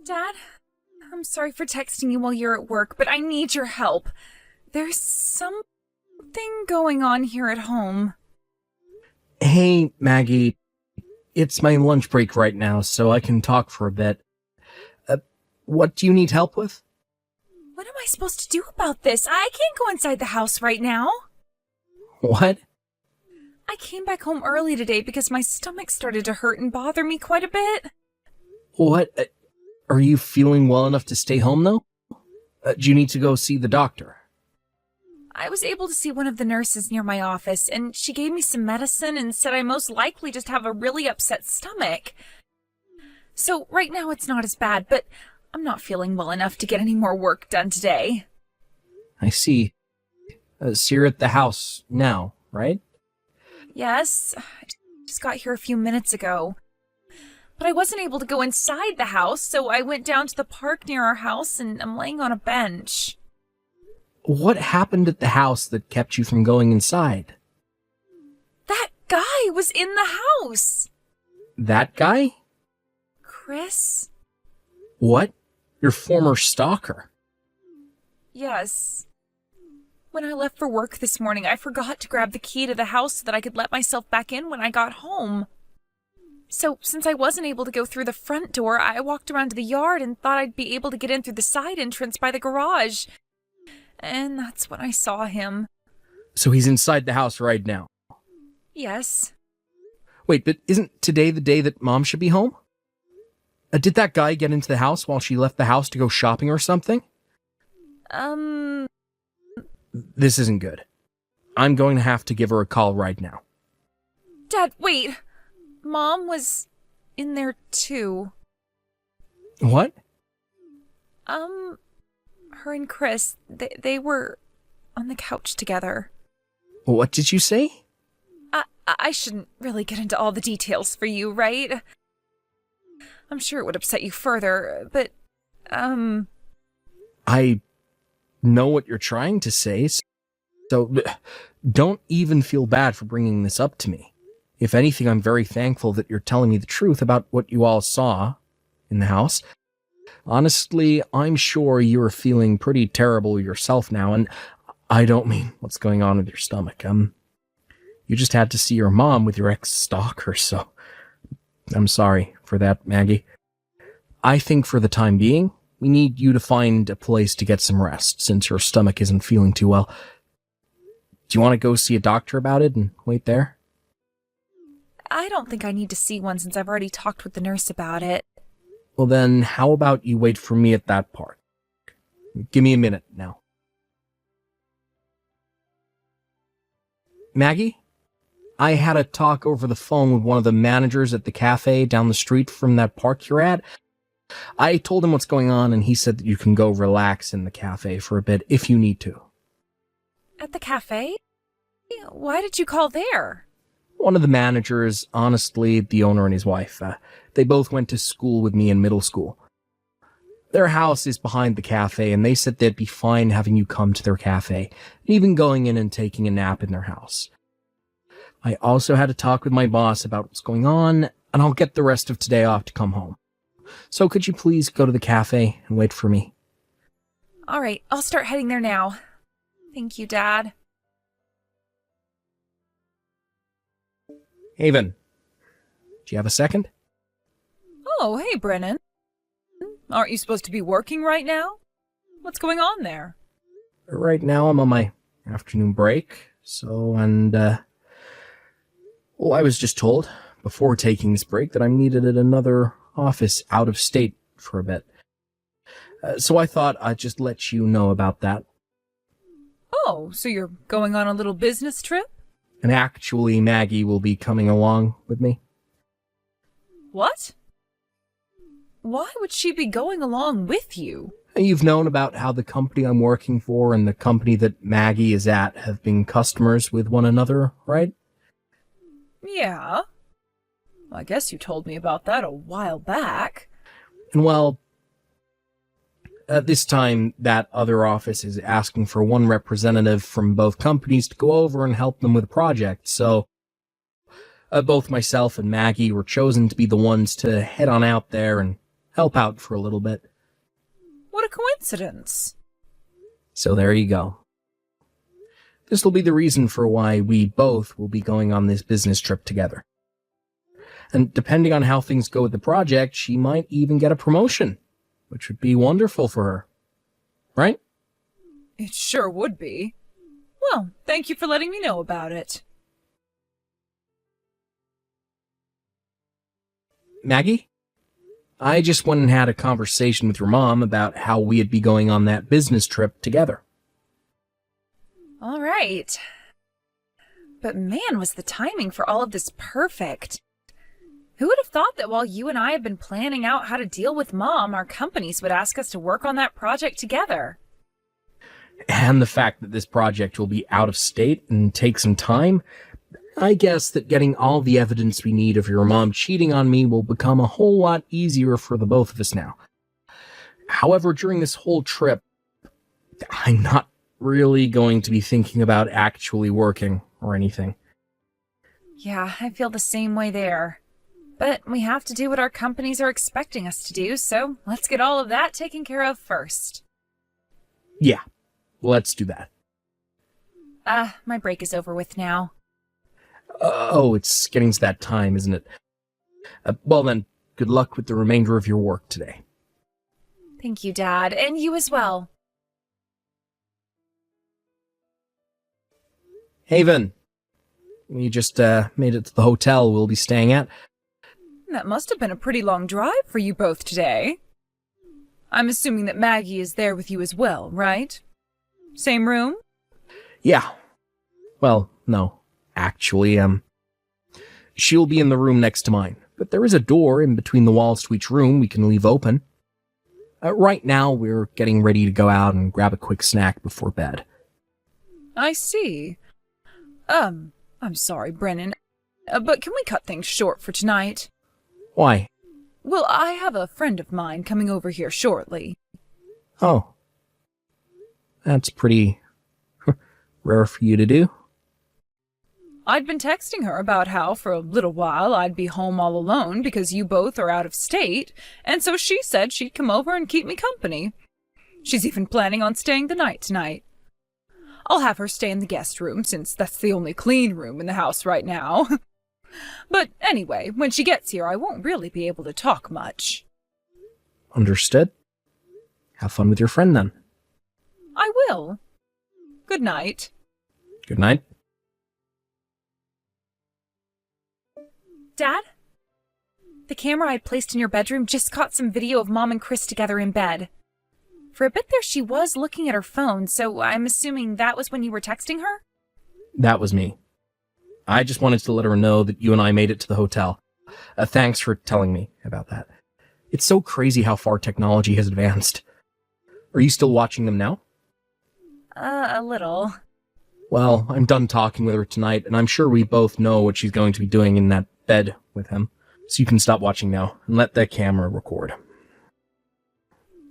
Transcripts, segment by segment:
Dad, I'm sorry for texting you while you're at work, but I need your help. There's something going on here at home. Hey, Maggie. It's my lunch break right now, so I can talk for a bit. What do you need help with? What am I supposed to do about this? I can't go inside the house right now. What? I came back home early today because my stomach started to hurt and bother me quite a bit. What? Are you feeling well enough to stay home, though? Do you need to go see the doctor? I was able to see one of the nurses near my office, and she gave me some medicine and said I most likely just have a really upset stomach. So right now it's not as bad, but I'm not feeling well enough to get any more work done today. I see. So you're at the house now, right? Yes, I just got here a few minutes ago. But I wasn't able to go inside the house, so I went down to the park near our house and I'm laying on a bench. What happened at the house that kept you from going inside? That guy was in the house! That guy? Chris? What? Your former stalker? Yes. When I left for work this morning, I forgot to grab the key to the house so that I could let myself back in when I got home. So, since I wasn't able to go through the front door, I walked around to the yard and thought I'd be able to get in through the side entrance by the garage. And that's when I saw him. So he's inside the house right now? Yes. Wait, but isn't today the day that Mom should be home? Did that guy get into the house while she left the house to go shopping or something? This isn't good. I'm going to have to give her a call right now. Dad, wait. Mom was in there too. What? Her and Chris, they were on the couch together. What did you say? I shouldn't really get into all the details for you, right? I'm sure it would upset you further, but, I know what you're trying to say, so don't even feel bad for bringing this up to me. If anything, I'm very thankful that you're telling me the truth about what you all saw in the house. Honestly, I'm sure you're feeling pretty terrible yourself now, and I don't mean what's going on with your stomach. You just had to see your mom with your ex-stalker, so I'm sorry for that, Maggie. I think for the time being, we need you to find a place to get some rest, since your stomach isn't feeling too well. Do you want to go see a doctor about it and wait there? I don't think I need to see one since I've already talked with the nurse about it. Well then, how about you wait for me at that park? Give me a minute now. Maggie? I had a talk over the phone with one of the managers at the cafe down the street from that park you're at. I told him what's going on and he said that you can go relax in the cafe for a bit if you need to. At the cafe? Why did you call there? One of the managers, honestly, the owner and his wife, they both went to school with me in middle school. Their house is behind the cafe, and they said they'd be fine having you come to their cafe, and even going in and taking a nap in their house. I also had a talk with my boss about what's going on, and I'll get the rest of today off to come home. So could you please go to the cafe and wait for me? All right, I'll start heading there now. Thank you, Dad. Haven, do you have a second? Oh, hey, Brennan. Aren't you supposed to be working right now? What's going on there? Right now I'm on my afternoon break, well, I was just told before taking this break that I'm needed at another office out of state for a bit. So I thought I'd just let you know about that. Oh, so you're going on a little business trip? And actually, Maggie will be coming along with me. What? Why would she be going along with you? You've known about how the company I'm working for and the company that Maggie is at have been customers with one another, right? Yeah. I guess you told me about that a while back. And well, this time that other office is asking for one representative from both companies to go over and help them with a project, so both myself and Maggie were chosen to be the ones to head on out there and help out for a little bit. What a coincidence. So there you go. This will be the reason for why we both will be going on this business trip together. And depending on how things go with the project, she might even get a promotion, which would be wonderful for her. Right? It sure would be. Well, thank you for letting me know about it. Maggie? I just went and had a conversation with your mom about how we'd be going on that business trip together. All right. But man, was the timing for all of this perfect. Who would have thought that while you and I have been planning out how to deal with Mom, our companies would ask us to work on that project together? And the fact that this project will be out of state and take some time, I guess that getting all the evidence we need of your mom cheating on me will become a whole lot easier for the both of us now. However, during this whole trip, I'm not really going to be thinking about actually working or anything. Yeah, I feel the same way there. But we have to do what our companies are expecting us to do, so let's get all of that taken care of first. Yeah, let's do that. My break is over with now. Oh, it's getting to that time, isn't it? Well then, good luck with the remainder of your work today. Thank you, Dad, and you as well. Haven, we just made it to the hotel we'll be staying at. That must have been a pretty long drive for you both today. I'm assuming that Maggie is there with you as well, right? Same room? Yeah. Well, no. Actually, she'll be in the room next to mine, but there is a door in between the walls to each room we can leave open. Right now, we're getting ready to go out and grab a quick snack before bed. I see. I'm sorry, Brennan, but can we cut things short for tonight? Why? Well, I have a friend of mine coming over here shortly. Oh. That's pretty rare for you to do. I'd been texting her about how for a little while I'd be home all alone because you both are out of state, and so she said she'd come over and keep me company. She's even planning on staying the night tonight. I'll have her stay in the guest room since that's the only clean room in the house right now. But anyway, when she gets here, I won't really be able to talk much. Understood. Have fun with your friend then. I will. Good night. Good night. Dad? The camera I'd placed in your bedroom just caught some video of Mom and Chris together in bed. For a bit there she was looking at her phone, so I'm assuming that was when you were texting her? That was me. I just wanted to let her know that you and I made it to the hotel. Thanks for telling me about that. It's so crazy how far technology has advanced. Are you still watching them now? A little. Well, I'm done talking with her tonight, and I'm sure we both know what she's going to be doing in that bed with him. So you can stop watching now, and let the camera record.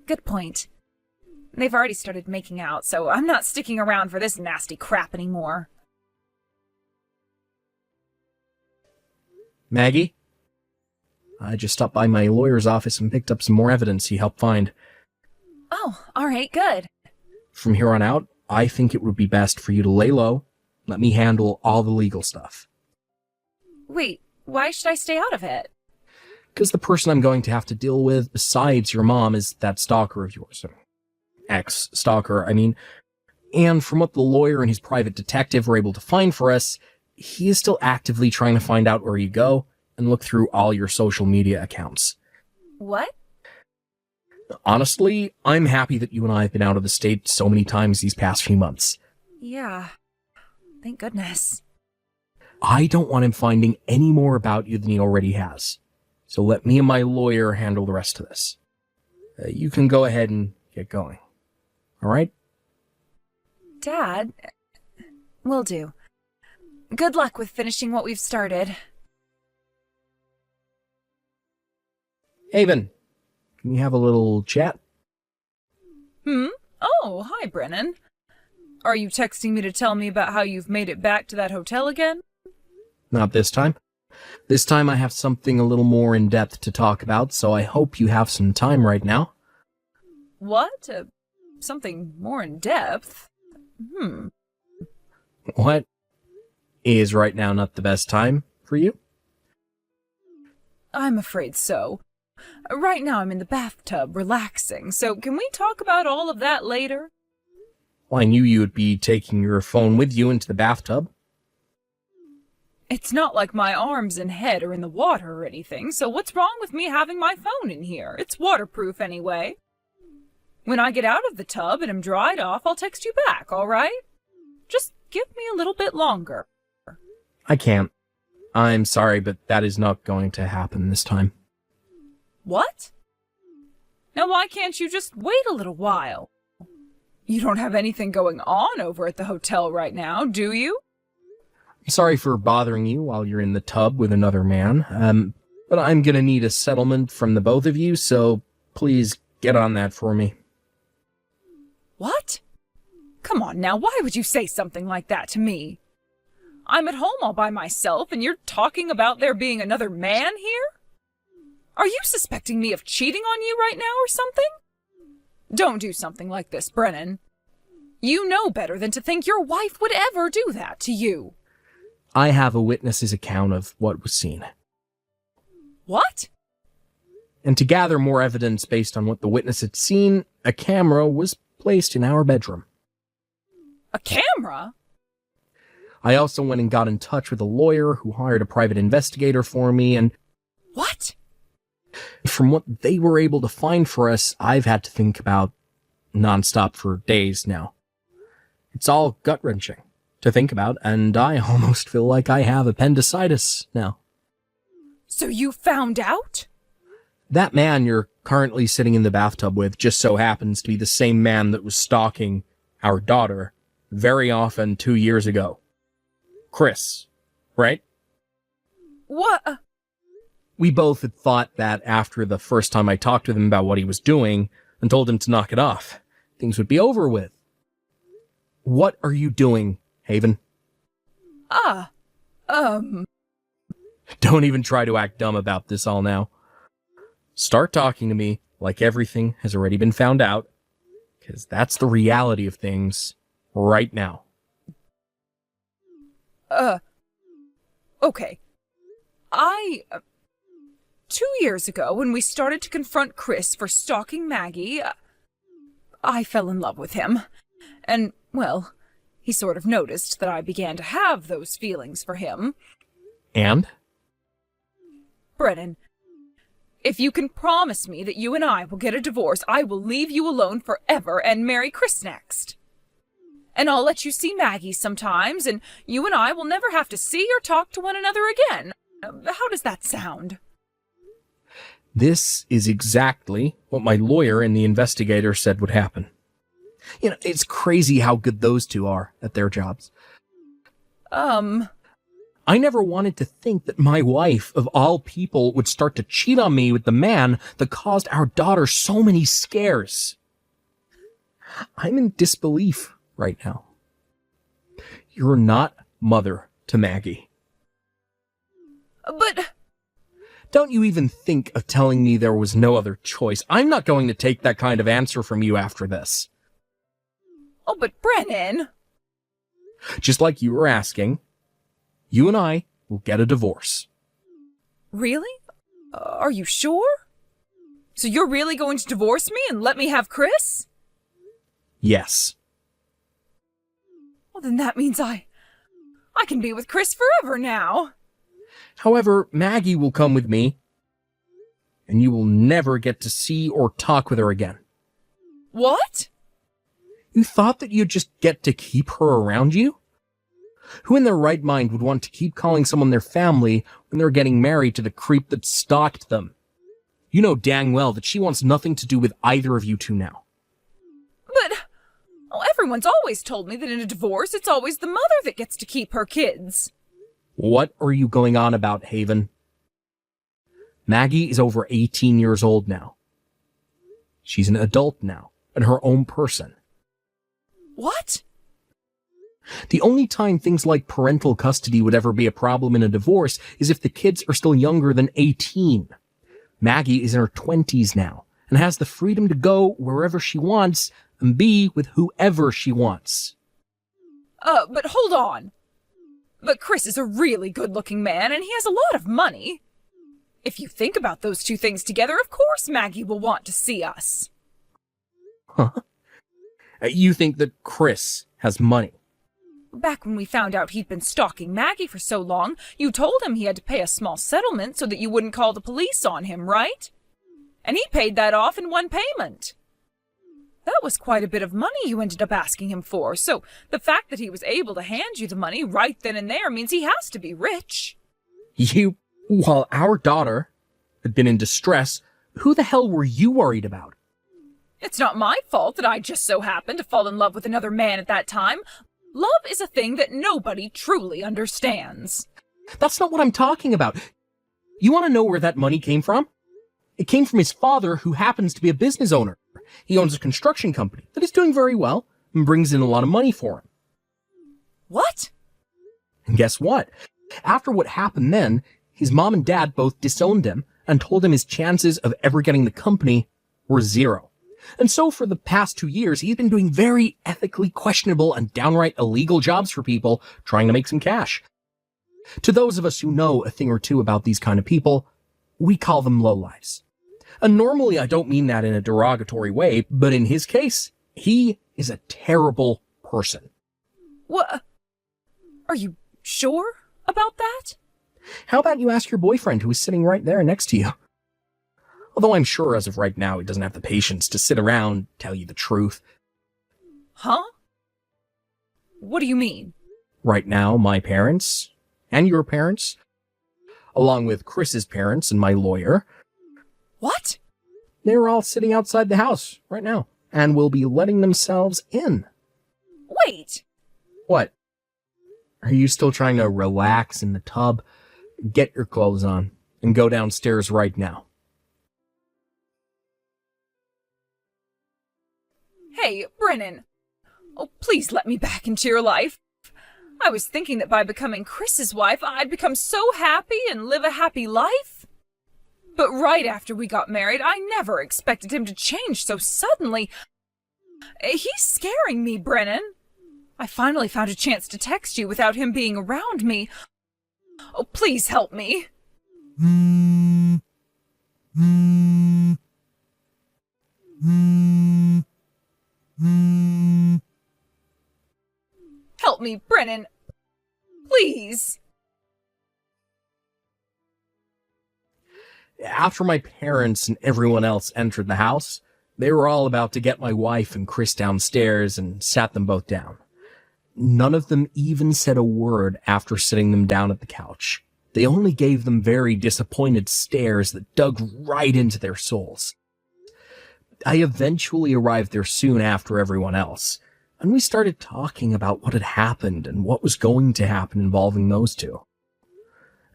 Good point. They've already started making out, so I'm not sticking around for this nasty crap anymore. Maggie? I just stopped by my lawyer's office and picked up some more evidence he helped find. Oh, alright, good. From here on out, I think it would be best for you to lay low, let me handle all the legal stuff. Wait, why should I stay out of it? Because the person I'm going to have to deal with besides your mom is that stalker of yours. Ex-stalker, I mean. And from what the lawyer and his private detective were able to find for us, he is still actively trying to find out where you go and look through all your social media accounts. What? Honestly, I'm happy that you and I have been out of the state so many times these past few months. Yeah. Thank goodness. I don't want him finding any more about you than he already has. So let me and my lawyer handle the rest of this. You can go ahead and get going. All right? Dad, will do. Good luck with finishing what we've started. Haven, can we have a little chat? Oh, hi, Brennan. Are you texting me to tell me about how you've made it back to that hotel again? Not this time. This time I have something a little more in-depth to talk about, so I hope you have some time right now. What? Something more in depth? What? Is right now not the best time for you? I'm afraid so. Right now I'm in the bathtub, relaxing, so can we talk about all of that later? Well, I knew you would be taking your phone with you into the bathtub. It's not like my arms and head are in the water or anything, so what's wrong with me having my phone in here? It's waterproof anyway. When I get out of the tub and am dried off, I'll text you back, all right? Just give me a little bit longer. I can't. I'm sorry, but that is not going to happen this time. What? Now why can't you just wait a little while? You don't have anything going on over at the hotel right now, do you? Sorry for bothering you while you're in the tub with another man, but I'm gonna need a settlement from the both of you, so please get on that for me. What? Come on now, why would you say something like that to me? I'm at home all by myself, and you're talking about there being another man here? Are you suspecting me of cheating on you right now or something? Don't do something like this, Brennan. You know better than to think your wife would ever do that to you. I have a witness's account of what was seen. What? And to gather more evidence based on what the witness had seen, a camera was placed in our bedroom. A camera? I also went and got in touch with a lawyer who hired a private investigator for me, and What? from what they were able to find for us, I've had to think about nonstop for days now. It's all gut-wrenching to think about, and I almost feel like I have appendicitis now. So you found out? That man you're currently sitting in the bathtub with just so happens to be the same man that was stalking our daughter very often 2 years ago. Chris, right? What? We both had thought that after the first time I talked with him about what he was doing and told him to knock it off, things would be over with. What are you doing, Haven? Don't even try to act dumb about this all now. Start talking to me like everything has already been found out, because that's the reality of things right now. Okay. 2 years ago, when we started to confront Chris for stalking Maggie, I fell in love with him. And, well, he sort of noticed that I began to have those feelings for him. And? Brennan, if you can promise me that you and I will get a divorce, I will leave you alone forever and marry Chris next. And I'll let you see Maggie sometimes, and you and I will never have to see or talk to one another again. How does that sound? This is exactly what my lawyer and the investigator said would happen. You know, it's crazy how good those two are at their jobs. I never wanted to think that my wife, of all people, would start to cheat on me with the man that caused our daughter so many scares. I'm in disbelief right now. You're not mother to Maggie. But... Don't you even think of telling me there was no other choice. I'm not going to take that kind of answer from you after this. Oh, but Brennan... Just like you were asking, you and I will get a divorce. Really? Are you sure? So you're really going to divorce me and let me have Chris? Yes. Well, then that means I can be with Chris forever now. However, Maggie will come with me, and you will never get to see or talk with her again. What? You thought that you'd just get to keep her around you? Who in their right mind would want to keep calling someone their family when they're getting married to the creep that stalked them? You know dang well that she wants nothing to do with either of you two now. But, everyone's always told me that in a divorce, it's always the mother that gets to keep her kids. What are you going on about, Haven? Maggie is over 18 years old now. She's an adult now, and her own person. What? The only time things like parental custody would ever be a problem in a divorce is if the kids are still younger than 18. Maggie is in her 20s now and has the freedom to go wherever she wants and be with whoever she wants. But hold on. But Chris is a really good-looking man, and he has a lot of money. If you think about those two things together, of course Maggie will want to see us. Huh? You think that Chris has money? Back when we found out he'd been stalking Maggie for so long, you told him he had to pay a small settlement so that you wouldn't call the police on him, right? And he paid that off in one payment. That was quite a bit of money you ended up asking him for, so the fact that he was able to hand you the money right then and there means he has to be rich. While our daughter had been in distress, who the hell were you worried about? It's not my fault that I just so happened to fall in love with another man at that time. Love is a thing that nobody truly understands. That's not what I'm talking about. You want to know where that money came from? It came from his father, who happens to be a business owner. He owns a construction company that is doing very well and brings in a lot of money for him. What? And guess what? After what happened then, his mom and dad both disowned him and told him his chances of ever getting the company were zero. And so for the past 2 years, he's been doing very ethically questionable and downright illegal jobs for people trying to make some cash. To those of us who know a thing or two about these kind of people, we call them lowlifes. And normally I don't mean that in a derogatory way, but in his case, he is a terrible person. What? Are you sure about that? How about you ask your boyfriend, who is sitting right there next to you? Although I'm sure as of right now he doesn't have the patience to sit around and tell you the truth. Huh? What do you mean? Right now, my parents, and your parents, along with Chris's parents and my lawyer. What? They're all sitting outside the house right now, and will be letting themselves in. Wait! What? Are you still trying to relax in the tub? Get your clothes on, and go downstairs right now. Hey, Brennan. Oh, please let me back into your life. I was thinking that by becoming Chris's wife, I'd become so happy and live a happy life. But right after we got married, I never expected him to change so suddenly. He's scaring me, Brennan. I finally found a chance to text you without him being around me. Oh, please help me. Help me, Brennan. Please. After my parents and everyone else entered the house, they were all about to get my wife and Chris downstairs and sat them both down. None of them even said a word after sitting them down at the couch. They only gave them very disappointed stares that dug right into their souls. I eventually arrived there soon after everyone else, and we started talking about what had happened and what was going to happen involving those two.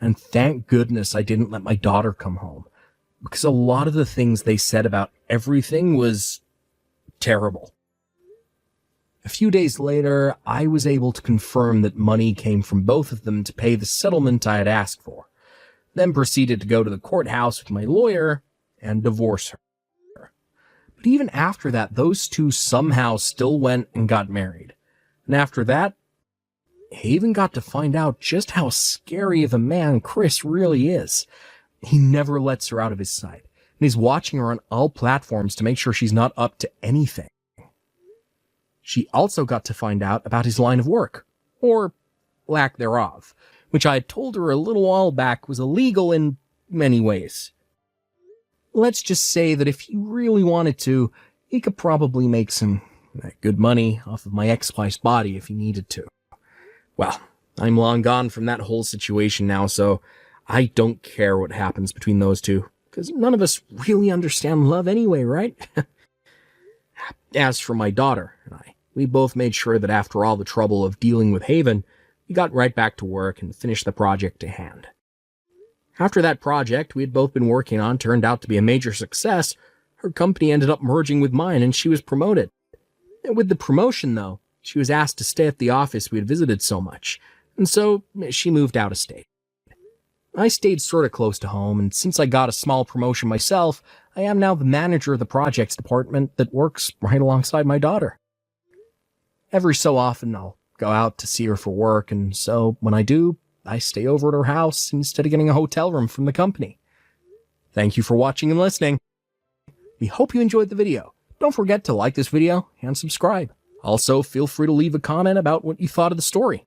And thank goodness I didn't let my daughter come home, because a lot of the things they said about everything was terrible. A few days later, I was able to confirm that money came from both of them to pay the settlement I had asked for, then proceeded to go to the courthouse with my lawyer and divorce her. But even after that, those two somehow still went and got married. And after that, I even got to find out just how scary of a man Chris really is. He never lets her out of his sight, and he's watching her on all platforms to make sure she's not up to anything. She also got to find out about his line of work, or lack thereof, which I had told her a little while back was illegal in many ways. Let's just say that if he really wanted to, he could probably make some good money off of my ex-wife's body if he needed to. Well, I'm long gone from that whole situation now, so I don't care what happens between those two, because none of us really understand love anyway, right? As for my daughter and I, we both made sure that after all the trouble of dealing with Haven, we got right back to work and finished the project at hand. After that project we had both been working on turned out to be a major success, her company ended up merging with mine and she was promoted. And with the promotion, though, She was asked to stay at the office we had visited so much, and so she moved out of state. I stayed sort of close to home, and since I got a small promotion myself, I am now the manager of the projects department that works right alongside my daughter. Every so often, I'll go out to see her for work, and so when I do, I stay over at her house instead of getting a hotel room from the company. Thank you for watching and listening. We hope you enjoyed the video. Don't forget to like this video and subscribe. Also, feel free to leave a comment about what you thought of the story.